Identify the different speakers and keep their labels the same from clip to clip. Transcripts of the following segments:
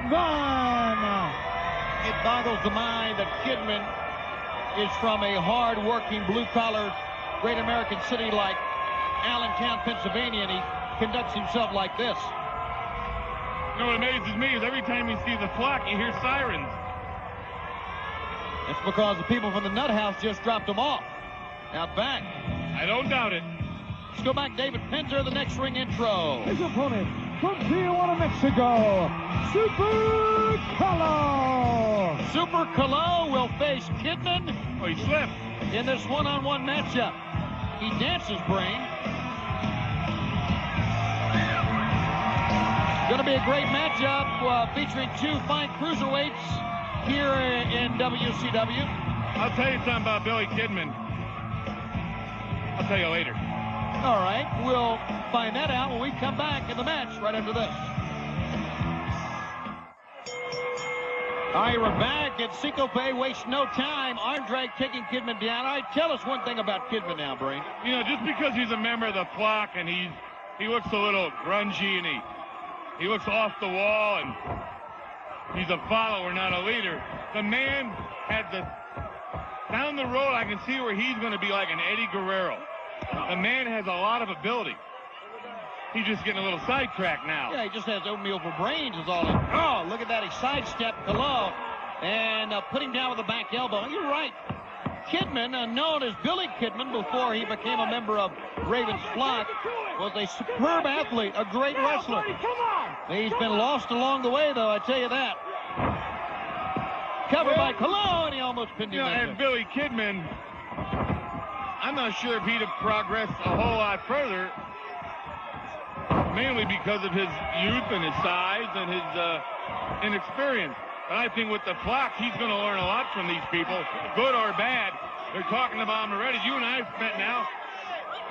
Speaker 1: Kidman.
Speaker 2: It boggles the mind that Kidman is from a hard-working, blue-collar, great American city like Allentown, Pennsylvania, and he conducts himself like this.
Speaker 3: You know what amazes me is every time you see the flock, you hear sirens.
Speaker 2: It's because the people from the Nut House just dropped them off. Now back.
Speaker 3: I don't doubt it.
Speaker 2: Let's go back, David Penzer, the next ring intro.
Speaker 1: His opponent from Tijuana, Mexico, Super Calo.
Speaker 2: Super Calo will face Kidman.
Speaker 3: Oh, he slipped.
Speaker 2: In this one-on-one matchup. He dances, Brain. Going to be a great matchup featuring two fine cruiserweights here in WCW.
Speaker 3: I'll tell you something about Billy Kidman. I'll tell you later.
Speaker 2: All right, we'll find that out when we come back in the match right after this. All right, we're back at Cinco Pay. Waste no time. Arm drag taking Kidman down. All right, tell us one thing about Kidman now, Brain.
Speaker 3: You know, just because he's a member of the flock and he looks a little grungy and he looks off the wall and he's a follower, not a leader. The man had down the road, I can see where he's going to be like an Eddie Guerrero. The man has a lot of ability. He's just getting a little sidetracked now.
Speaker 2: Yeah, he just has oatmeal for brains is all. Oh, look at that. He sidestepped Calo and put him down with a back elbow. You're right. Kidman, known as Billy Kidman before he became a member of Raven's flock, was a superb athlete, a great wrestler. He's been lost along the way, though, I tell you that. Covered by Calo, and he almost pinned him.
Speaker 3: And Billy Kidman, I'm not sure if he'd have progressed a whole lot further, mainly because of his youth and his size and his inexperience. But I think with the flock, he's going to learn a lot from these people, good or bad. They're talking about him already. You and I have spent now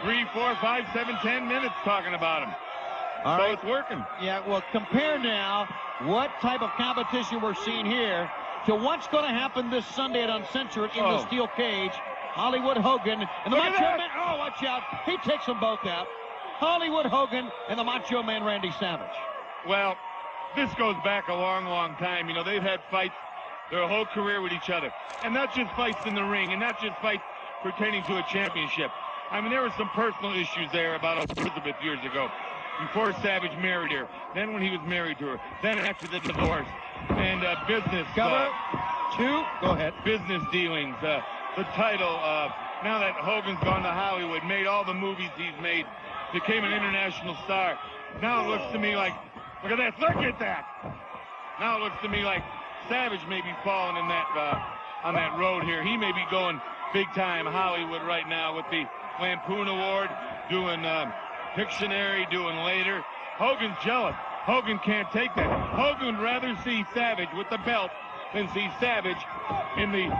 Speaker 3: 3, 4, 5, 7, 10 minutes talking about him.
Speaker 2: All
Speaker 3: so
Speaker 2: right.
Speaker 3: It's working.
Speaker 2: Yeah, well, compare now what type of competition we're seeing here to what's going to happen this Sunday at Uncensored in the steel cage. Hollywood Hogan and the Macho Man. Oh, watch out. He takes them both out. Hollywood Hogan and the Macho Man Randy Savage.
Speaker 3: Well, this goes back a long, long time. You know, they've had fights their whole career with each other. And not just fights in the ring, and not just fights pertaining to a championship. I mean, there were some personal issues there about Elizabeth years ago. Before Savage married her, then when he was married to her, then after the divorce, and business.
Speaker 2: Cover. Two. Go ahead.
Speaker 3: Business dealings. The title. Now that Hogan's gone to Hollywood, made all the movies he's made, became an international star. Now it looks to me like, look at that, look at that. Now it looks to me like Savage may be falling in that on that road here. He may be going big time Hollywood right now with the Lampoon Award, doing Pictionary, doing later. Hogan's jealous. Hogan can't take that. Hogan would rather see Savage with the belt than see Savage in the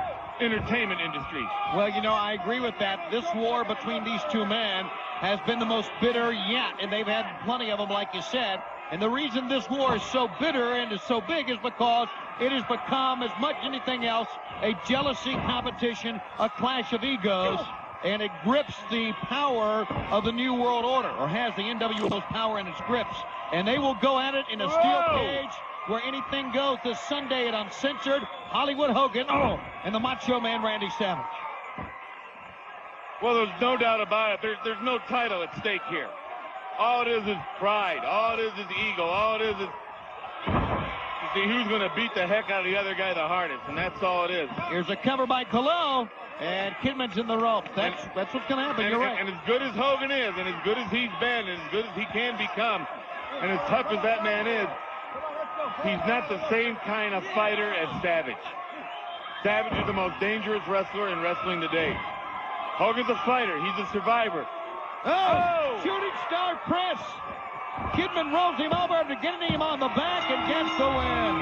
Speaker 3: entertainment industry.
Speaker 2: Well, you know, I agree with that. This war between these two men has been the most bitter yet, and they've had plenty of them, like you said. And the reason this war is so bitter and is so big is because it has become, as much as anything else, a jealousy competition, a clash of egos, and it grips the power of the New World Order, or has the NWO's power in its grips. And they will go at it in a steel cage where anything goes this Sunday at Uncensored. Hollywood Hogan and the Macho Man Randy Savage.
Speaker 3: Well, there's no doubt about it. There's no title at stake here. All it is pride. All it is ego. All it is to see who's going to beat the heck out of the other guy the hardest, and that's all it is.
Speaker 2: Here's a cover by Calo, and Kidman's in the rope. That's what's going to happen. You're right.
Speaker 3: And as good as Hogan is, and as good as he's been, and as good as he can become, and as tough as that man is, he's not the same kind of fighter as Savage. Savage is the most dangerous wrestler in wrestling today. Hogan's a fighter. He's a survivor.
Speaker 2: Oh! Shooting star press. Kidman rolls him over to get him on the back and gets the win.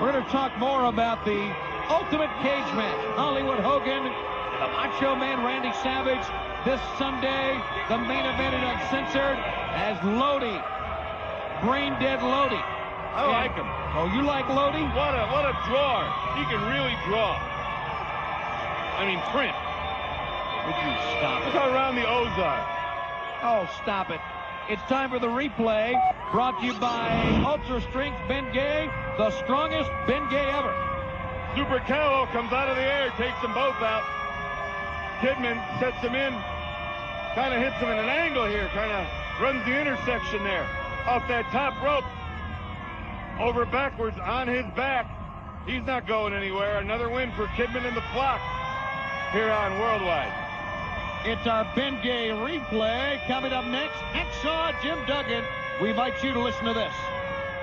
Speaker 2: We're going to talk more about the ultimate cage match. Hollywood Hogan, the Macho Man Randy Savage. This Sunday, the main event at Uncensored as Lodi. Brain dead Lodi.
Speaker 3: I like him.
Speaker 2: Oh, you like Lodi?
Speaker 3: What a drawer. He can really draw. I mean, print.
Speaker 2: Would you stop it?
Speaker 3: Look how round the O's are.
Speaker 2: Oh, stop it. It's time for the replay brought to you by Ultra Strength Ben Gay, the strongest Ben Gay ever.
Speaker 3: Super Calo comes out of the air, takes them both out. Kidman sets him in, kind of hits him at an angle here, kind of runs the intersection there. Off that top rope, over backwards on his back. He's not going anywhere. Another win for Kidman and the Flock here on Worldwide.
Speaker 2: It's our Ben Gay replay. Coming up next, Hacksaw Jim Duggan. We invite you to listen to this.